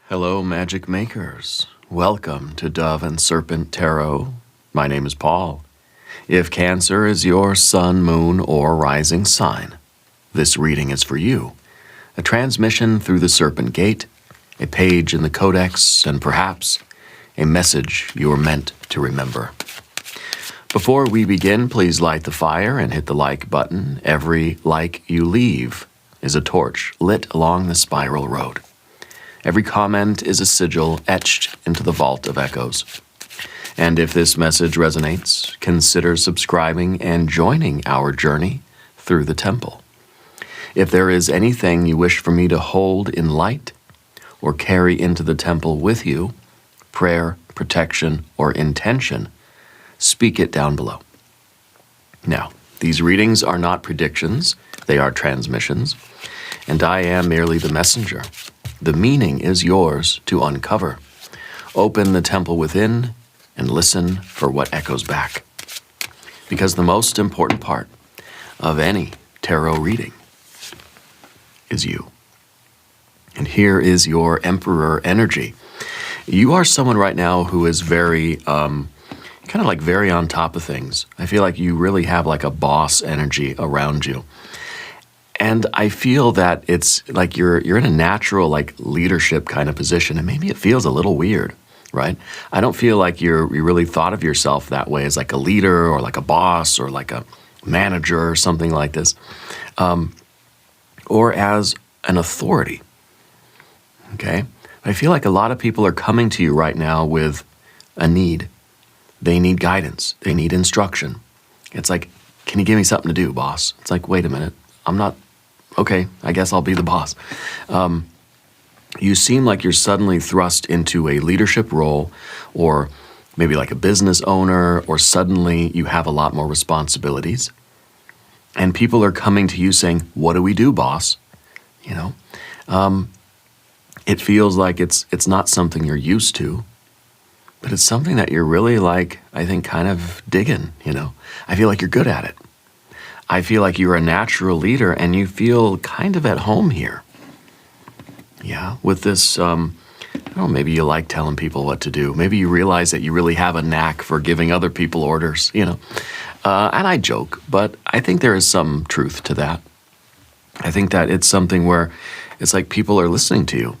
Hello, magic makers. Welcome to Dove and Serpent Tarot. My name is Paul. If Cancer is your sun, moon, or rising sign, this reading is for you. A transmission through the Serpent Gate, a page in the Codex, and perhaps a message you are meant to remember. Before we begin, please light the fire and hit the like button. Every like you leave is a torch lit along the spiral road. Every comment is a sigil etched into the vault of echoes. And if this message resonates, consider subscribing and joining our journey through the temple. If there is anything you wish for me to hold in light or carry into the temple with you, prayer, protection, or intention, speak it down below. Now, these readings are not predictions, they are transmissions, and I am merely the messenger. The meaning is yours to uncover. Open the temple within and listen for what echoes back. Because the most important part of any tarot reading is you. And here is your Emperor energy. You are someone right now who is very, very on top of things. I feel like you really have like a boss energy around you. And I feel that it's like you're in a natural like leadership kind of position, and maybe it feels a little weird, right? I don't feel like you really thought of yourself that way as like a leader or like a boss or like a manager or something like this, or as an authority, okay? I feel like a lot of people are coming to you right now with a need. They need guidance. They need instruction. It's like, can you give me something to do, boss? It's like, wait a minute, I'm not. Okay, I guess I'll be the boss. You seem like you're suddenly thrust into a leadership role, or maybe like a business owner, or suddenly you have a lot more responsibilities. And people are coming to you saying, what do we do, boss? You know, it feels like it's not something you're used to, but it's something that you're really like, I think, kind of digging, you know. I feel like you're good at it. I feel like you're a natural leader and you feel kind of at home here. Yeah, with this, I don't know, maybe you like telling people what to do. Maybe you realize that you really have a knack for giving other people orders, you know. And I joke, but I think there is some truth to that. I think that it's something where it's like people are listening to you.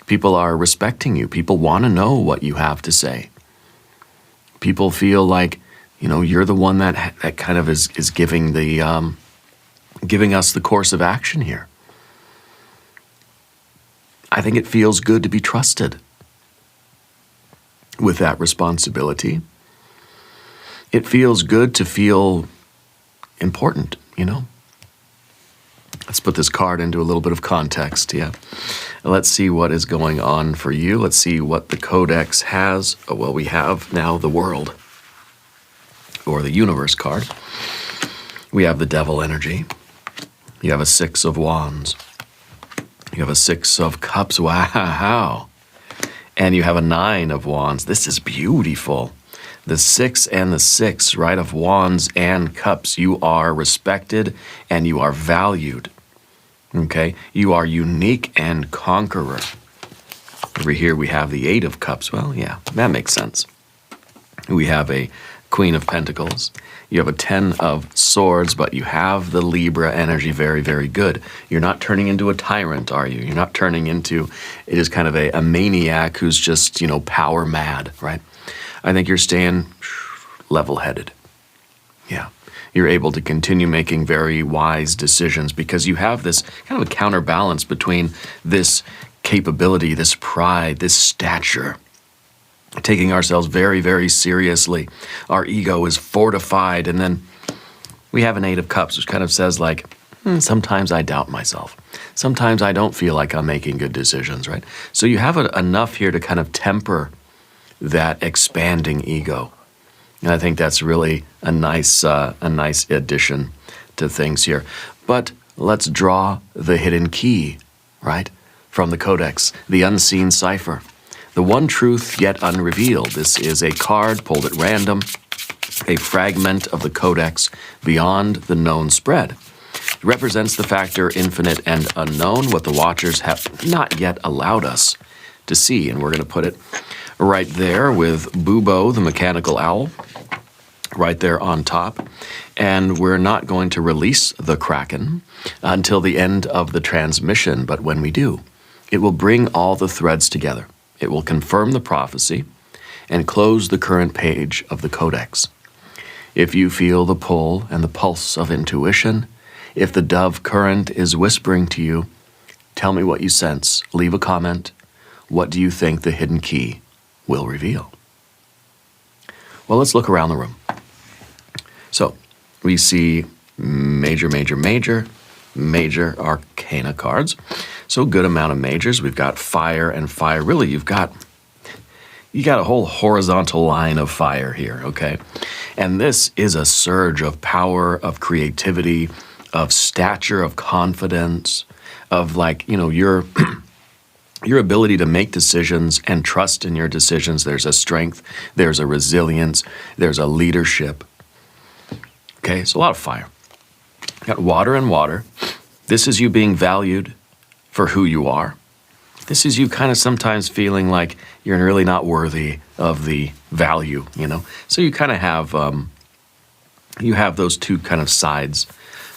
People are respecting you. People want to know what you have to say. People feel like, you know, you're the one that kind of is giving the giving us the course of action here. I think it feels good to be trusted with that responsibility. It feels good to feel important, you know. Let's put this card into a little bit of context, yeah. Let's see what is going on for you. Let's see what the Codex has. Oh, well, we have now the World, or the Universe card. We have the Devil energy. You have a Six of Wands. You have a Six of Cups. Wow. And you have a Nine of Wands. This is beautiful. The Six and the Six, right, of Wands and Cups. You are respected and you are valued. Okay? You are unique and conqueror. Over here we have the Eight of Cups. Well, yeah, that makes sense. We have a Queen of Pentacles. You have a Ten of Swords, but you have the Libra energy. Very, very good. You're not turning into a tyrant, are you? You're not turning into, it is kind of a maniac who's just, you know, power mad, right? I think you're staying level-headed. Yeah. You're able to continue making very wise decisions because you have this kind of a counterbalance between this capability, this pride, this stature, taking ourselves very, very seriously. Our ego is fortified, and then we have an Eight of Cups, which kind of says like, sometimes I doubt myself. Sometimes I don't feel like I'm making good decisions, right? So you have enough here to kind of temper that expanding ego. And I think that's really a nice addition to things here. But let's draw the hidden key, right? From the Codex, the unseen cipher. The one truth yet unrevealed. This is a card pulled at random, a fragment of the Codex beyond the known spread. It represents the factor infinite and unknown, what the Watchers have not yet allowed us to see. And we're going to put it right there with Bubo, the mechanical owl, right there on top. And we're not going to release the Kraken until the end of the transmission, but when we do, it will bring all the threads together. It will confirm the prophecy and close the current page of the Codex. If you feel the pull and the pulse of intuition, if the dove current is whispering to you, tell me what you sense. Leave a comment. What do you think the hidden key will reveal? Well, let's look around the room. So, we see major arcana cards. So, good amount of majors. We've got fire and fire. Really, you got a whole horizontal line of fire here, okay? And this is a surge of power, of creativity, of stature, of confidence, of your your ability to make decisions and trust in your decisions. There's a strength, there's a resilience, there's a leadership. Okay, so a lot of fire. Got water and water. This is you being valued for who you are. This is you kind of sometimes feeling like you're really not worthy of the value, So you kind of have those two kind of sides,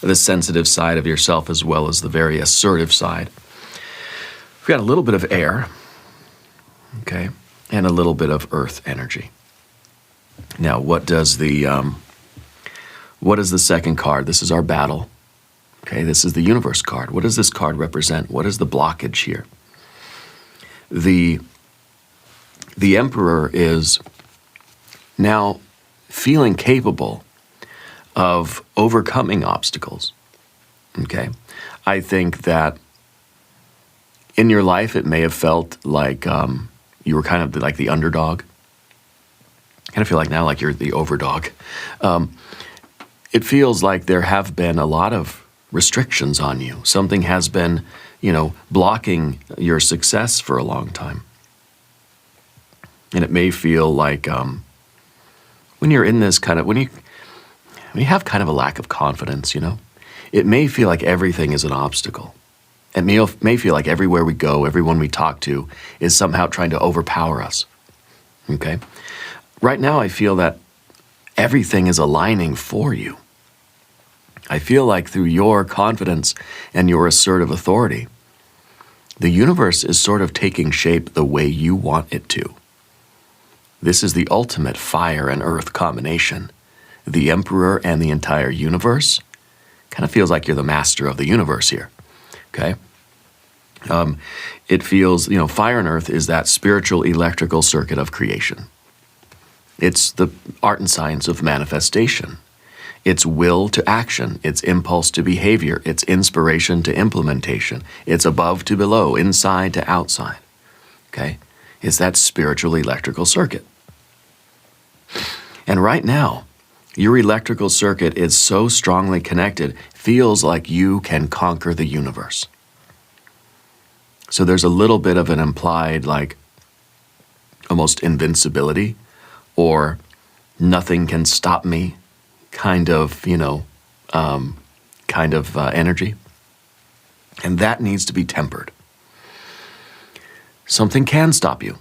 the sensitive side of yourself as well as the very assertive side. We've got a little bit of air, okay, and a little bit of earth energy. Now, what does the second card? This is our battle. Okay, this is the universe card. What does this card represent? What is the blockage here? The Emperor is now feeling capable of overcoming obstacles. Okay, I think that in your life it may have felt like you were kind of like the underdog. I kind of feel like now like you're the overdog. It feels like there have been a lot of restrictions on you. Something has been, blocking your success for a long time. And it may feel like when you're in this kind of, when you have kind of a lack of confidence, it may feel like everything is an obstacle. It may feel like everywhere we go, everyone we talk to is somehow trying to overpower us. Okay? Right now, I feel that everything is aligning for you. I feel like through your confidence and your assertive authority, the universe is sort of taking shape the way you want it to. This is the ultimate fire and earth combination. The Emperor and the entire universe kind of feels like you're the master of the universe here. Okay? It feels, fire and earth is that spiritual electrical circuit of creation. It's the art and science of manifestation. It's will to action. It's impulse to behavior. It's inspiration to implementation. It's above to below, inside to outside. Okay? It's that spiritual electrical circuit. And right now, your electrical circuit is so strongly connected, feels like you can conquer the universe. So there's a little bit of an implied, almost invincibility, or nothing can stop me kind of, energy. And that needs to be tempered. Something can stop you,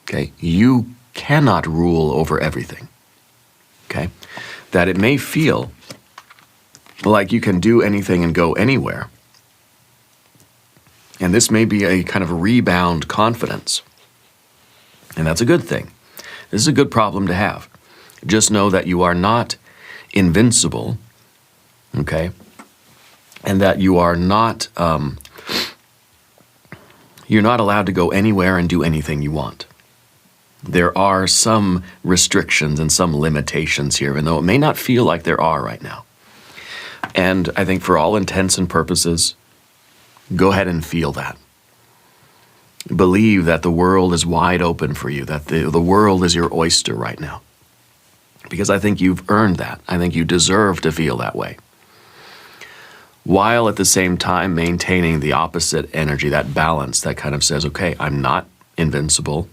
okay? You cannot rule over everything, okay? That it may feel like you can do anything and go anywhere. And this may be a kind of rebound confidence. And that's a good thing. This is a good problem to have. Just know that you are not invincible, okay? And that you are not, you're not allowed to go anywhere and do anything you want. There are some restrictions and some limitations here, even though it may not feel like there are right now. And I think for all intents and purposes, go ahead and feel that. Believe that the world is wide open for you, that the world is your oyster right now. Because I think you've earned that. I think you deserve to feel that way. While at the same time maintaining the opposite energy, that balance that kind of says, okay, I'm not invincible.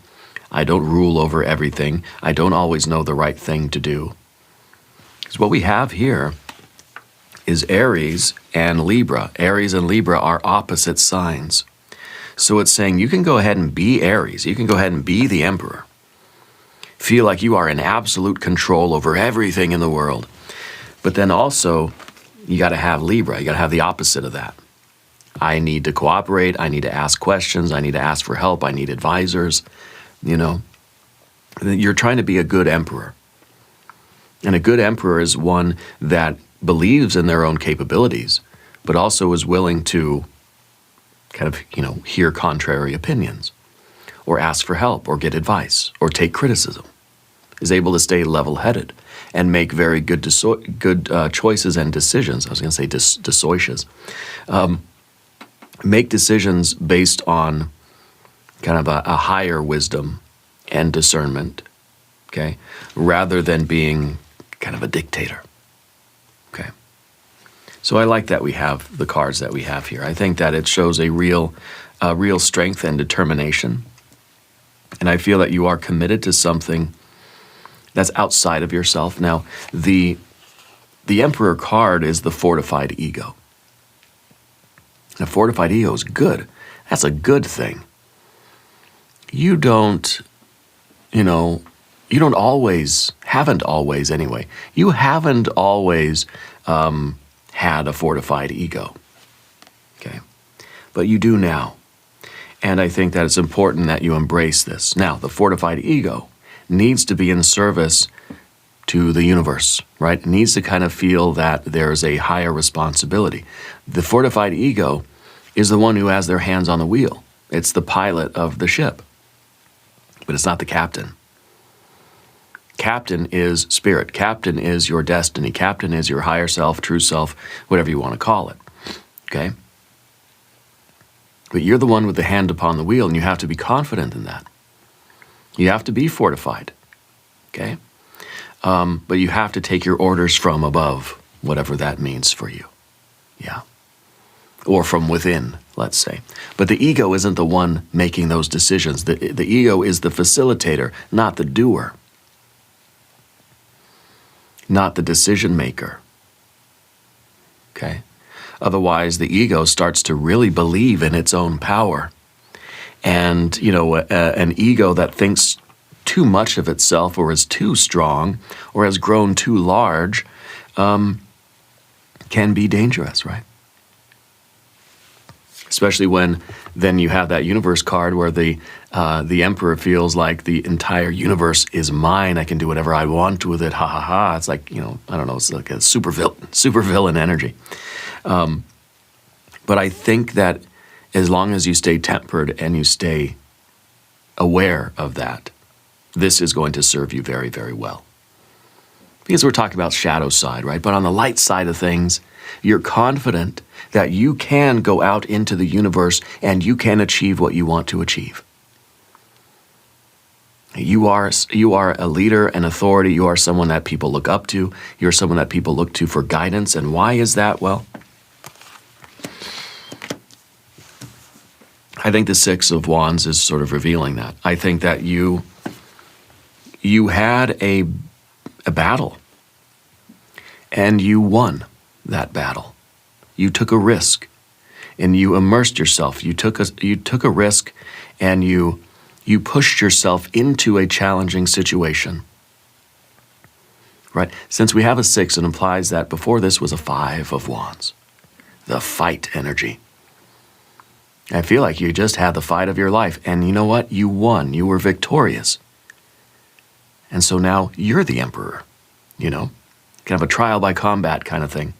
I don't rule over everything. I don't always know the right thing to do. Because what we have here is Aries and Libra. Aries and Libra are opposite signs. So it's saying you can go ahead and be Aries. You can go ahead and be the emperor. Feel like you are in absolute control over everything in the world. But then also, you got to have Libra. You got to have the opposite of that. I need to cooperate. I need to ask questions. I need to ask for help. I need advisors. You know, you're trying to be a good emperor. And a good emperor is one that believes in their own capabilities, but also is willing to kind of, you know, hear contrary opinions, or ask for help, or get advice, or take criticism, is able to stay level-headed and make very good choices and decisions. I was going to say decisions. Make decisions based on kind of a higher wisdom and discernment, okay, rather than being kind of a dictator, okay? So I like that we have the cards that we have here. I think that it shows a real strength and determination. And I feel that you are committed to something that's outside of yourself. Now, the Emperor card is the fortified ego. And a fortified ego is good. That's a good thing. You don't, you know, you don't always, haven't always anyway, you haven't always had a fortified ego, okay? But you do now. And I think that it's important that you embrace this. Now, the fortified ego needs to be in service to the universe, right? It needs to kind of feel that there's a higher responsibility. The fortified ego is the one who has their hands on the wheel. It's the pilot of the ship, but it's not the captain. Captain is spirit. Captain is your destiny. Captain is your higher self, true self, whatever you want to call it, okay? But you're the one with the hand upon the wheel, and you have to be confident in that. You have to be fortified, okay? But you have to take your orders from above, whatever that means for you, yeah. Or from within, let's say. But the ego isn't the one making those decisions. The ego is the facilitator, not the doer, not the decision maker, okay? Otherwise, the ego starts to really believe in its own power. And, you know, an ego that thinks too much of itself, or is too strong, or has grown too large, can be dangerous, right? Especially when then you have that universe card where the emperor feels like the entire universe is mine. I can do whatever I want with it. Ha ha ha. It's like, you know, I don't know. It's like a supervillain energy. But I think that as long as you stay tempered and you stay aware of that, this is going to serve you very, very well. Because we're talking about shadow side, right? But on the light side of things, you're confident that you can go out into the universe and you can achieve what you want to achieve. You are a leader, an authority. You are someone that people look up to. You're someone that people look to for guidance. And why is that? Well, I think the Six of Wands is sort of revealing that. I think that you had a battle, and you won that battle. You took a risk, and you immersed yourself. You took a risk, and you pushed yourself into a challenging situation. Right? Since we have a 6, it implies that before this was a 5 of Wands, the fight energy. I feel like you just had the fight of your life, and you know what? You won. You were victorious. And so now you're the emperor, you know? Kind of a trial by combat kind of thing.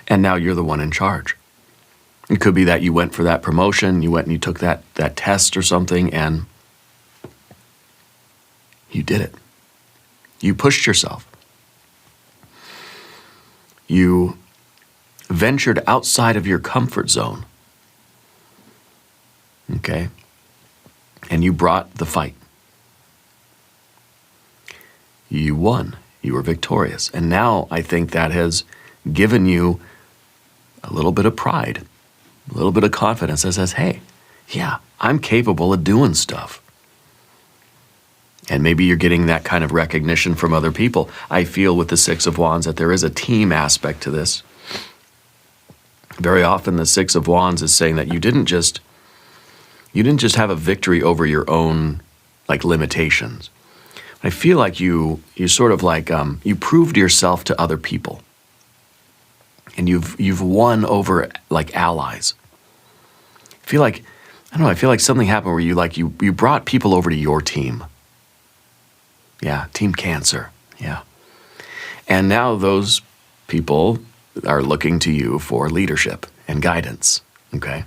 And now you're the one in charge. It could be that you went for that promotion, you went and you took that test or something, and you did it. You pushed yourself. You ventured outside of your comfort zone. Okay? And you brought the fight. You won. You were victorious. And now I think that has given you a little bit of pride, a little bit of confidence that says, hey, yeah, I'm capable of doing stuff. And maybe you're getting that kind of recognition from other people. I feel with the 6 of Wands that there is a team aspect to this. Very often the Six of Wands is saying that you didn't just have a victory over your own like limitations. I feel like you sort of like you proved yourself to other people, and you've won over like allies. I feel like I feel like something happened where you brought people over to your team. Yeah, Team Cancer. Yeah, and now those people are looking to you for leadership and guidance. Okay.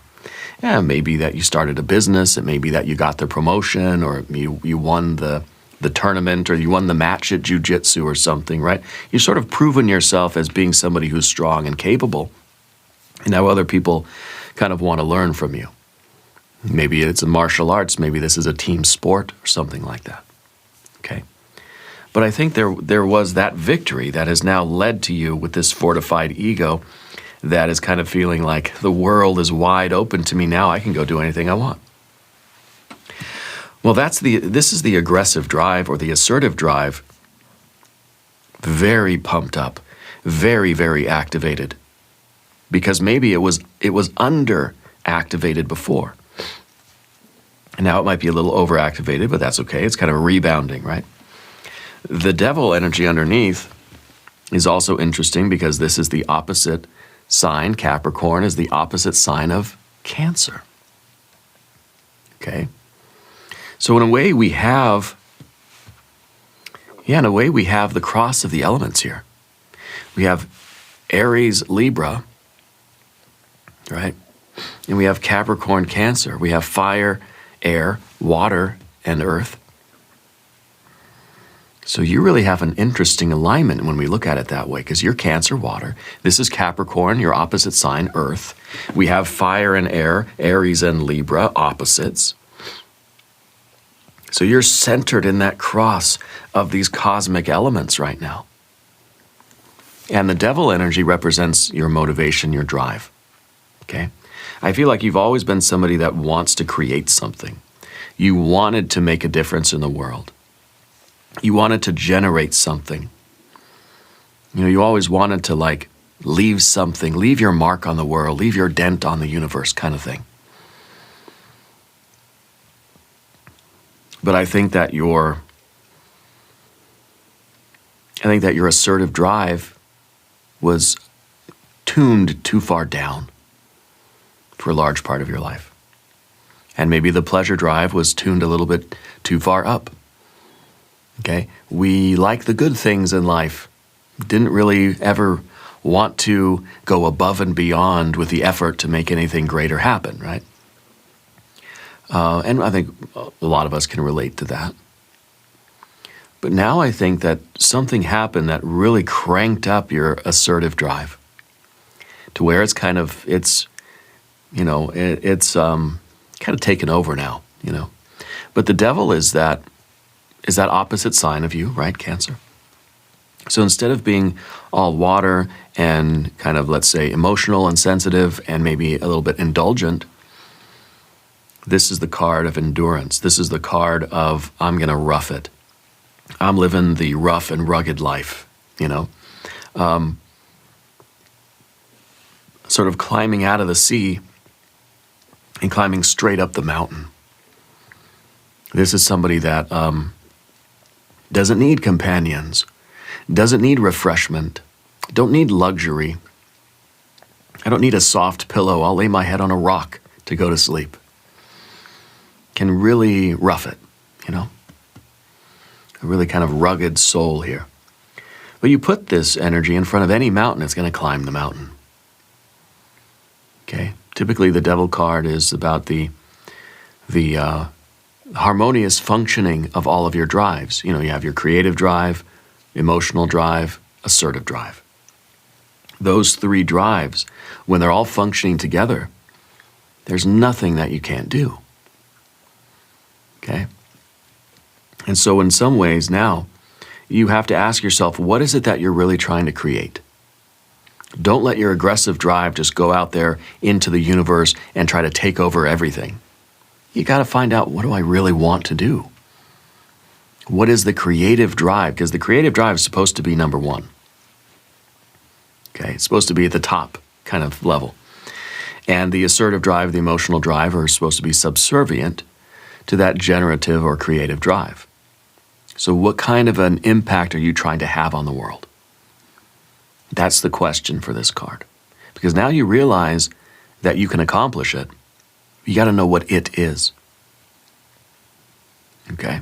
Yeah, maybe that you started a business, it may be that you got the promotion, or you won the tournament, or you won the match at jiu-jitsu or something, right? You've sort of proven yourself as being somebody who's strong and capable, and now other people kind of want to learn from you. Maybe it's a martial arts, maybe this is a team sport or something like that, okay? But I think there was that victory that has now led to you with this fortified ego that is kind of feeling like the world is wide open to me now. I can go do anything I want. Well, this is the aggressive drive or the assertive drive. Very pumped up, very, very activated. Because maybe it was under activated before. And now it might be a little overactivated, but that's okay. It's kind of rebounding, right? The devil energy underneath is also interesting because this is the opposite sign. Capricorn is the opposite sign of Cancer. Okay? So in a way we have, the cross of the elements here. We have Aries, Libra, right? And we have Capricorn, Cancer. We have fire, air, water, and earth. So you really have an interesting alignment when we look at it that way, because you're Cancer, water. This is Capricorn, your opposite sign, earth. We have fire and air, Aries and Libra, opposites. So you're centered in that cross of these cosmic elements right now. And the devil energy represents your motivation, your drive, okay? I feel like you've always been somebody that wants to create something. You wanted to make a difference in the world. You wanted to generate something. You know, you always wanted to like leave something, leave your mark on the world, leave your dent on the universe kind of thing. But I think that your assertive drive was tuned too far down for a large part of your life. And maybe the pleasure drive was tuned a little bit too far up. Okay, we like the good things in life. Didn't really ever want to go above and beyond with the effort to make anything greater happen, right? And I think a lot of us can relate to that. But now I think that something happened that really cranked up your assertive drive to where it's kind of taken over now, you know. But the devil is that opposite sign of you, right, Cancer? So instead of being all water and kind of, let's say, emotional and sensitive and maybe a little bit indulgent, this is the card of endurance. This is the card of, I'm going to rough it. I'm living the rough and rugged life, you know. Sort of climbing out of the sea and climbing straight up the mountain. This is somebody that doesn't need companions, doesn't need refreshment, don't need luxury. I don't need a soft pillow. I'll lay my head on a rock to go to sleep. Can really rough it, you know? A really kind of rugged soul here. But you put this energy in front of any mountain, it's going to climb the mountain. Okay? Typically the devil card is about the harmonious functioning of all of your drives. You know, you have your creative drive, emotional drive, assertive drive. Those three drives, when they're all functioning together, there's nothing that you can't do. Okay? And so in some ways now, you have to ask yourself, what is it that you're really trying to create? Don't let your aggressive drive just go out there into the universe and try to take over everything. You got to find out, what do I really want to do? What is the creative drive? Because the creative drive is supposed to be number one. Okay, it's supposed to be at the top kind of level. And the assertive drive, the emotional drive are supposed to be subservient to that generative or creative drive. So what kind of an impact are you trying to have on the world? That's the question for this card. Because now you realize that you can accomplish it. You got to know what it is. Okay?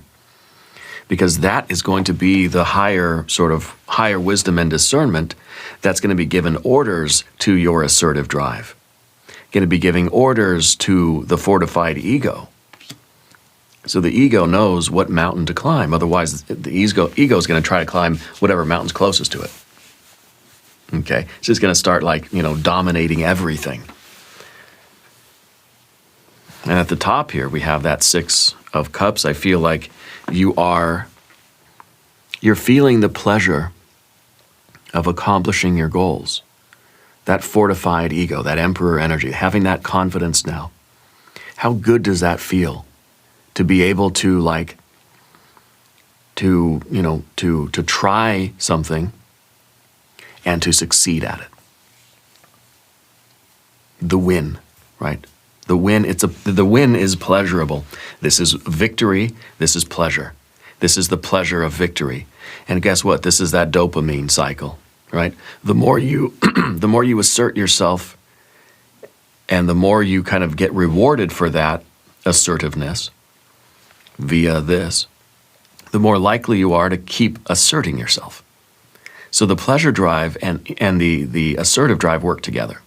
Because that is going to be the higher wisdom and discernment that's going to be given orders to your assertive drive. Going to be giving orders to the fortified ego. So the ego knows what mountain to climb. Otherwise, the ego is going to try to climb whatever mountain's closest to it. Okay? It's just going to start dominating everything. And at the top here, we have that Six of Cups. I feel like you're feeling the pleasure of accomplishing your goals. That fortified ego, that emperor energy, having that confidence now. How good does that feel to be able to to try something and to succeed at it? The win, right? The win is pleasurable. This is victory. This is pleasure. This is the pleasure of victory. And guess what? This is that dopamine cycle, right? The more you assert yourself and the more you kind of get rewarded for that assertiveness via this, the more likely you are to keep asserting yourself. So the pleasure drive and the assertive drive work together.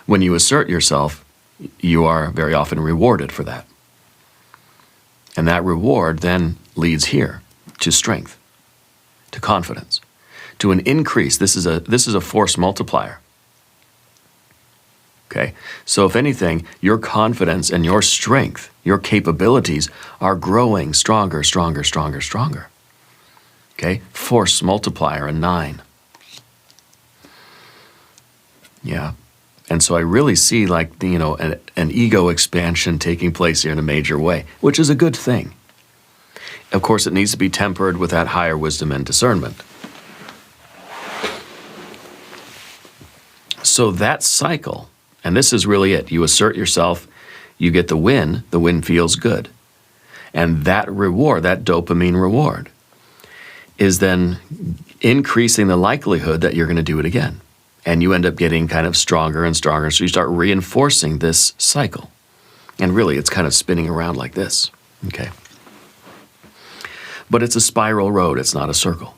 When you assert yourself, you are very often rewarded for that. And that reward then leads here to strength, to confidence, to an increase. This is a force multiplier. Okay? So if anything, your confidence and your strength, your capabilities are growing stronger, stronger, stronger, stronger. Okay? Force multiplier, a 9. Yeah. And so I really see an ego expansion taking place here in a major way, which is a good thing. Of course, it needs to be tempered with that higher wisdom and discernment. So that cycle, and this is really it. You assert yourself, you get the win feels good. And that reward, that dopamine reward, is then increasing the likelihood that you're going to do it again. And you end up getting kind of stronger and stronger. So you start reinforcing this cycle. And really, it's kind of spinning around like this. Okay. But it's a spiral road. It's not a circle.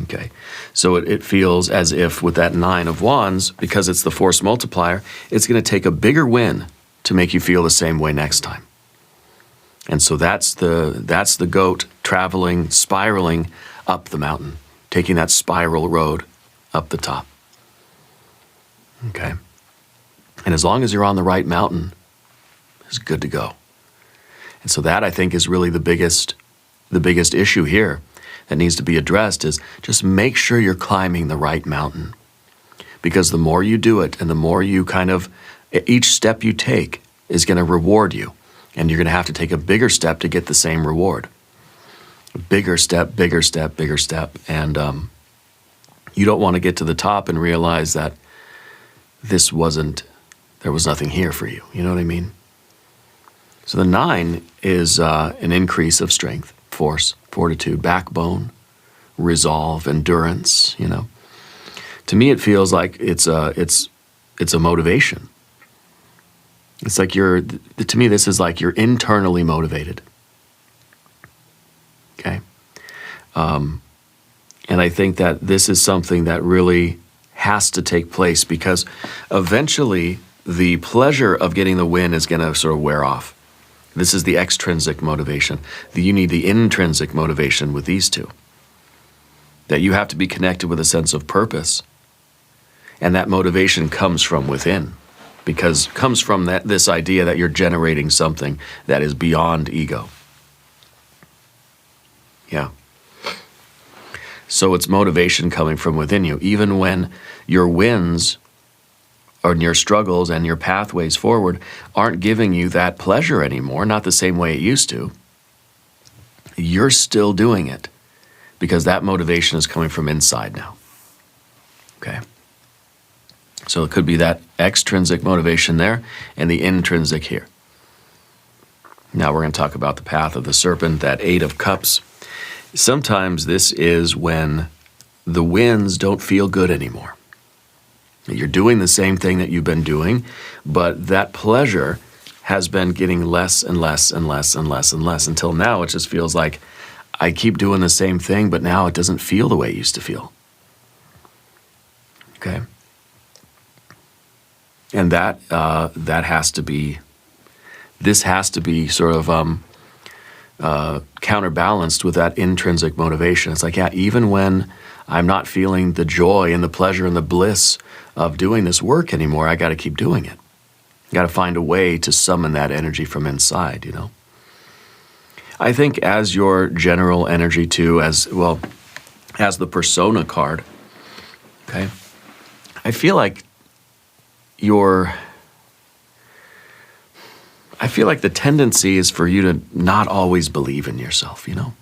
Okay. So it feels as if with that 9 of Wands, because it's the force multiplier, it's going to take a bigger win to make you feel the same way next time. And so that's the goat traveling, spiraling up the mountain, taking that spiral road up the top. Okay? And as long as you're on the right mountain, it's good to go. And so that, I think, is really the biggest issue here that needs to be addressed is just make sure you're climbing the right mountain. Because the more you do it and the more you each step you take is going to reward you. And you're going to have to take a bigger step to get the same reward. A bigger step, bigger step, bigger step. And you don't want to get to the top and realize that there was nothing here for you. You know what I mean? So the 9 is an increase of strength, force, fortitude, backbone, resolve, endurance, To me, it feels like it's a motivation. It's like to me, this is like you're internally motivated. Okay? And I think that this is something that really has to take place because eventually the pleasure of getting the win is going to sort of wear off. This is the extrinsic motivation. You need the intrinsic motivation with these two. That you have to be connected with a sense of purpose. And that motivation comes from within. Because it comes from this idea that you're generating something that is beyond ego. Yeah. So it's motivation coming from within you. Even when your wins or your struggles and your pathways forward aren't giving you that pleasure anymore, not the same way it used to, you're still doing it because that motivation is coming from inside now. Okay? So it could be that extrinsic motivation there and the intrinsic here. Now we're going to talk about the path of the serpent, that 8 of Cups. Sometimes this is when the wins don't feel good anymore. You're doing the same thing that you've been doing, but that pleasure has been getting less and less and less and less and less until now it just feels like I keep doing the same thing, but now it doesn't feel the way it used to feel. Okay? And that has to be, this has to be sort of counterbalanced with that intrinsic motivation. It's like, yeah, even when I'm not feeling the joy and the pleasure and the bliss of doing this work anymore, I got to keep doing it. Got to find a way to summon that energy from inside, you know. I think as your general energy too, as well as the persona card, okay, I feel like the tendency is for you to not always believe in yourself, you know.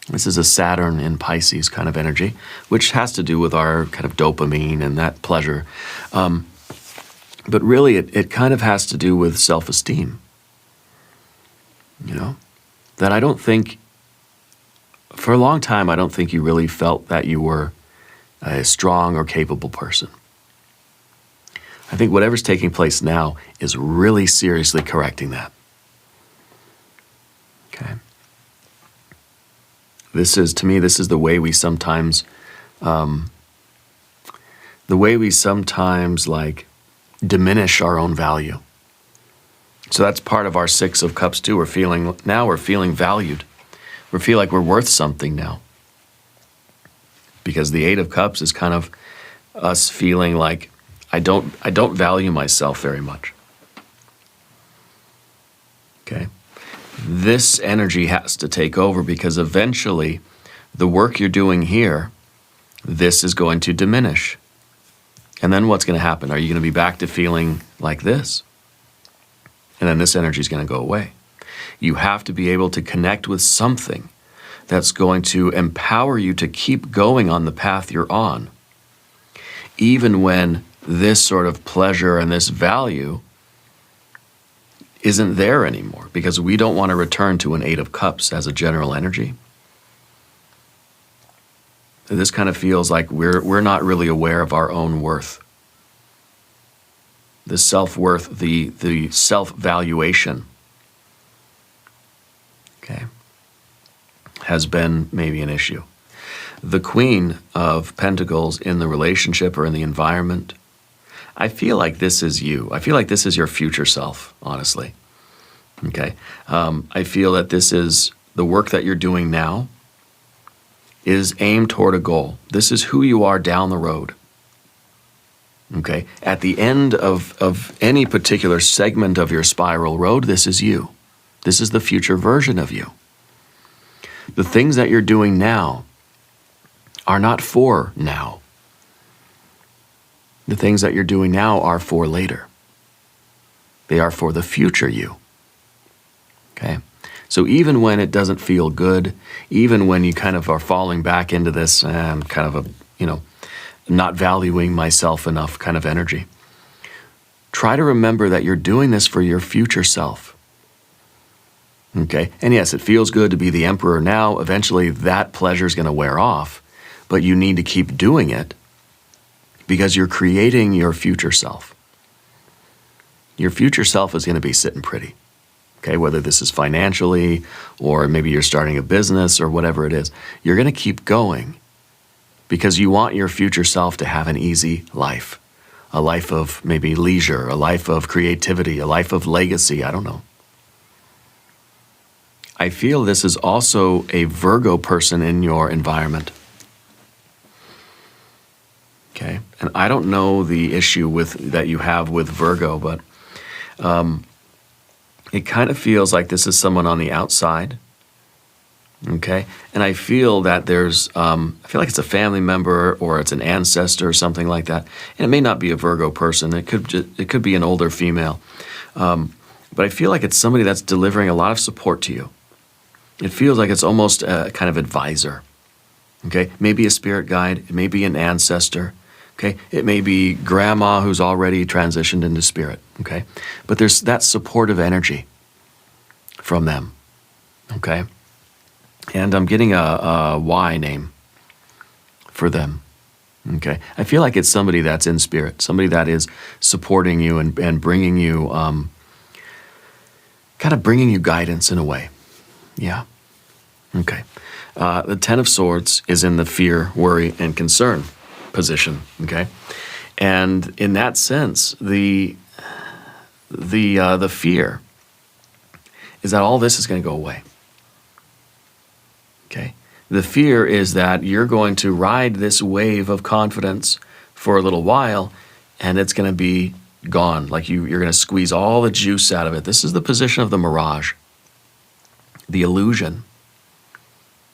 This is a Saturn in Pisces kind of energy, which has to do with our kind of dopamine and that pleasure. But really, it kind of has to do with self-esteem, you know. That I don't think, for a long time, I don't think you really felt that you were a strong or capable person. I think whatever's taking place now is really seriously correcting that. Okay. This is, to me, this is the way we sometimes, like diminish our own value. So that's part of our 6 of Cups too. We're feeling valued. We feel like we're worth something now. Because the 8 of Cups is kind of us feeling like I don't value myself very much. Okay? This energy has to take over because eventually the work you're doing here, this is going to diminish. And then what's going to happen? Are you going to be back to feeling like this? And then this energy is going to go away. You have to be able to connect with something that's going to empower you to keep going on the path you're on, even when this sort of pleasure and this value isn't there anymore, because we don't want to return to an 8 of Cups as a general energy. This kind of feels like we're not really aware of our own worth. The self-worth, the self-valuation, okay, has been maybe an issue. The Queen of Pentacles in the relationship or in the environment, I feel like this is you. I feel like this is your future self, honestly. Okay? I feel that this is the work that you're doing now is aimed toward a goal. This is who you are down the road. Okay? At the end of any particular segment of your spiral road, this is you. This is the future version of you. The things that you're doing now are not for now. The things that you're doing now are for later. They are for the future you. Okay? So even when it doesn't feel good, even when you kind of are falling back into this kind of a, you know, not valuing myself enough kind of energy, try to remember that you're doing this for your future self. Okay? And yes, it feels good to be the emperor now. Eventually that pleasure is going to wear off, but you need to keep doing it because you're creating your future self. Your future self is going to be sitting pretty. Okay, whether this is financially or maybe you're starting a business or whatever it is, you're going to keep going because you want your future self to have an easy life, a life of maybe leisure, a life of creativity, a life of legacy, I don't know. I feel this is also a Virgo person in your environment. Okay, and I don't know the issue that you have with Virgo, but it kind of feels like this is someone on the outside, okay? And I feel that I feel like it's a family member or it's an ancestor or something like that. And it may not be a Virgo person. It could be an older female. But I feel like it's somebody that's delivering a lot of support to you. It feels like it's almost a kind of advisor, okay? Maybe a spirit guide, it may be an ancestor, Okay, it may be grandma who's already transitioned into spirit. Okay, but there's that supportive energy from them. Okay, and I'm getting a Y name for them. Okay, I feel like it's somebody that's in spirit, somebody that is supporting you and bringing you, kind of bringing you guidance in a way. Yeah. Okay. The Ten of Swords is in the fear, worry, and concern position. Okay, and in that sense, the fear is that all this is going to go away. Okay, the fear is that you're going to ride this wave of confidence for a little while, and it's going to be gone. Like you're going to squeeze all the juice out of it. This is the position of the mirage, the illusion.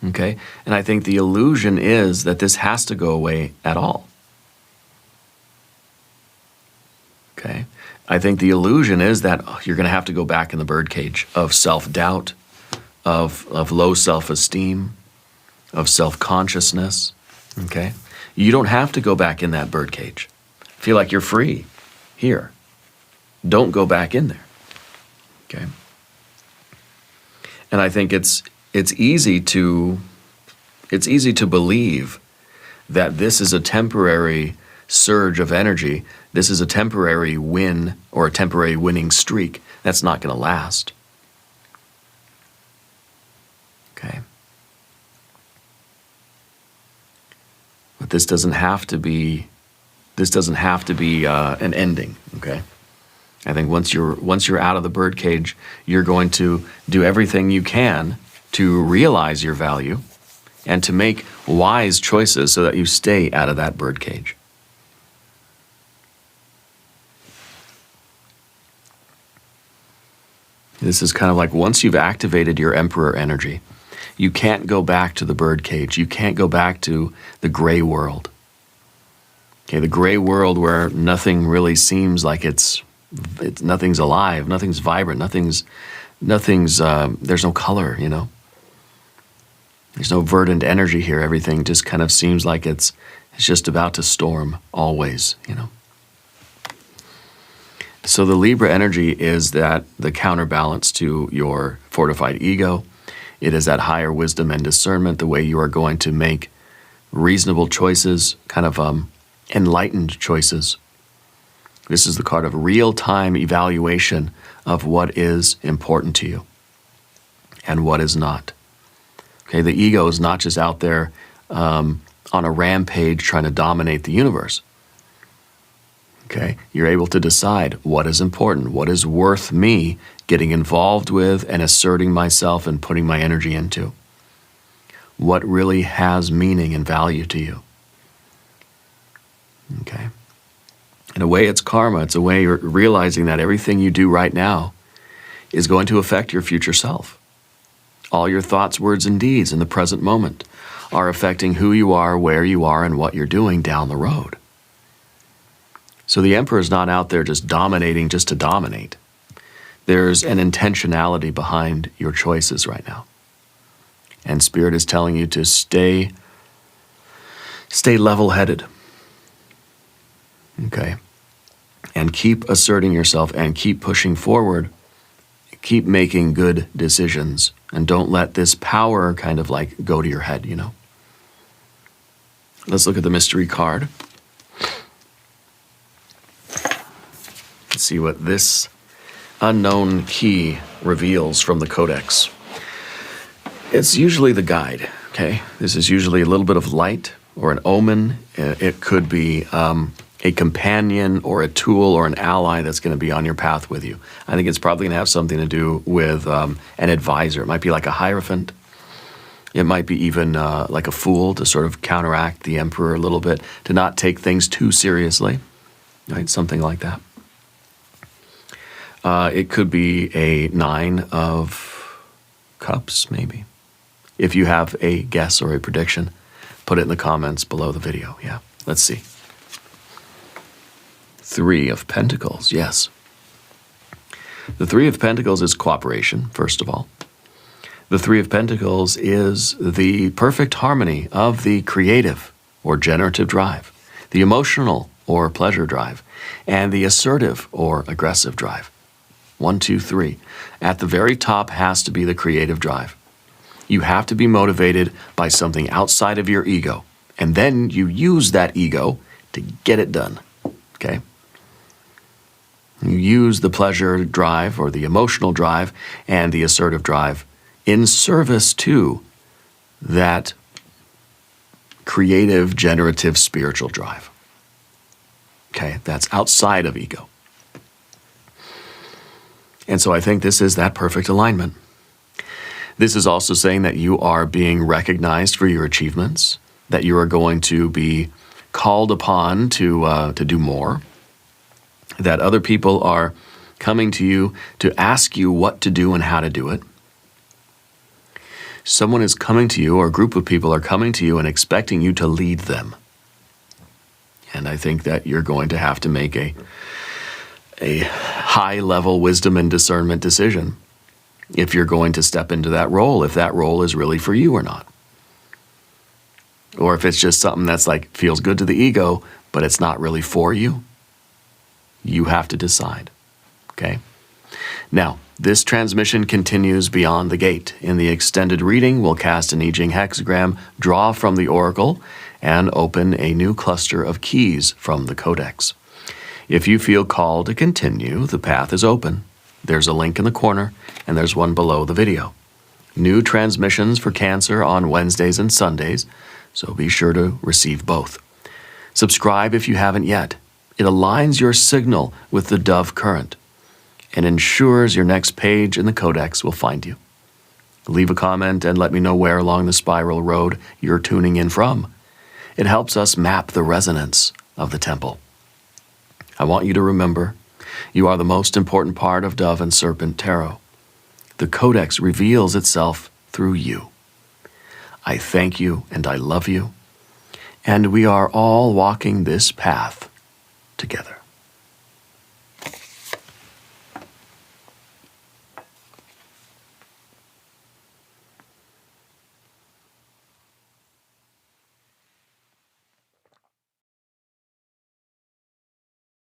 Okay, and I think the illusion is that this has to go away at all. Okay, I think the illusion is that you're going to have to go back in the birdcage of self-doubt, of low self-esteem, of self-consciousness. Okay, you don't have to go back in that birdcage. Feel like you're free here. Don't go back in there. Okay, and I think it's easy to believe that this is a temporary surge of energy. This is a temporary win or a temporary winning streak. That's not going to last. Okay. But this doesn't have to be an ending. Okay. I think once you're out of the birdcage, you're going to do everything you can to realize your value and to make wise choices so that you stay out of that birdcage. This is kind of like once you've activated your emperor energy, you can't go back to the birdcage. You can't go back to the gray world. Okay, the gray world where nothing really seems like it's nothing's alive, nothing's vibrant, nothing's there's no color, you know. There's no verdant energy here. Everything just kind of seems like it's just about to storm always, you know. So the Libra energy is that the counterbalance to your fortified ego. It is that higher wisdom and discernment, the way you are going to make reasonable choices, kind of enlightened choices. This is the card of real-time evaluation of what is important to you and what is not. Okay, the ego is not just out there on a rampage trying to dominate the universe. Okay, you're able to decide what is important, what is worth me getting involved with and asserting myself and putting my energy into. What really has meaning and value to you. Okay. In a way, it's karma. It's a way you're realizing that everything you do right now is going to affect your future self. All your thoughts, words, and deeds in the present moment are affecting who you are, where you are, and what you're doing down the road. So the Emperor is not out there just dominating just to dominate. There's an intentionality behind your choices right now. And Spirit is telling you to stay level-headed. Okay? And keep asserting yourself and keep pushing forward. Keep making good decisions. And don't let this power kind of like go to your head, you know? Let's look at the mystery card. Let's see what this unknown key reveals from the codex. It's usually the guide, okay? This is usually a little bit of light or an omen. It could be a companion or a tool or an ally that's going to be on your path with you. I think it's probably going to have something to do with an advisor. It might be like a hierophant. It might be even like a fool to sort of counteract the emperor a little bit, to not take things too seriously, right? Something like that. It could be a 9 of cups, maybe. If you have a guess or a prediction, put it in the comments below the video. Yeah, let's see. 3 of Pentacles, yes. The 3 of Pentacles is cooperation, first of all. The 3 of Pentacles is the perfect harmony of the creative or generative drive. the emotional or pleasure drive, and the assertive or aggressive drive. 1, 2, 3. At the very top has to be the creative drive. You have to be motivated by something outside of your ego, and then you use that ego to get it done, okay? You use the pleasure drive or the emotional drive and the assertive drive in service to that creative, generative, spiritual drive. Okay, that's outside of ego. And so I think this is that perfect alignment. This is also saying that you are being recognized for your achievements, that you are going to be called upon to do more, that other people are coming to you to ask you what to do and how to do it. Someone is coming to you, or a group of people are coming to you and expecting you to lead them. And I think that you're going to have to make a high-level wisdom and discernment decision if you're going to step into that role, if that role is really for you or not. Or if it's just something that's like feels good to the ego, but it's not really for you. You have to decide, okay? Now, this transmission continues beyond the gate. In the extended reading, we'll cast an I Ching hexagram, draw from the oracle, and open a new cluster of keys from the codex. If you feel called to continue, the path is open. There's a link in the corner, and there's one below the video. New transmissions for Cancer on Wednesdays and Sundays, so be sure to receive both. Subscribe if you haven't yet. It aligns your signal with the dove current and ensures your next page in the codex will find you. Leave a comment and let me know where along the spiral road you're tuning in from. It helps us map the resonance of the temple. I want you to remember, you are the most important part of Dove and Serpent Tarot. The codex reveals itself through you. I thank you and I love you, and we are all walking this path together.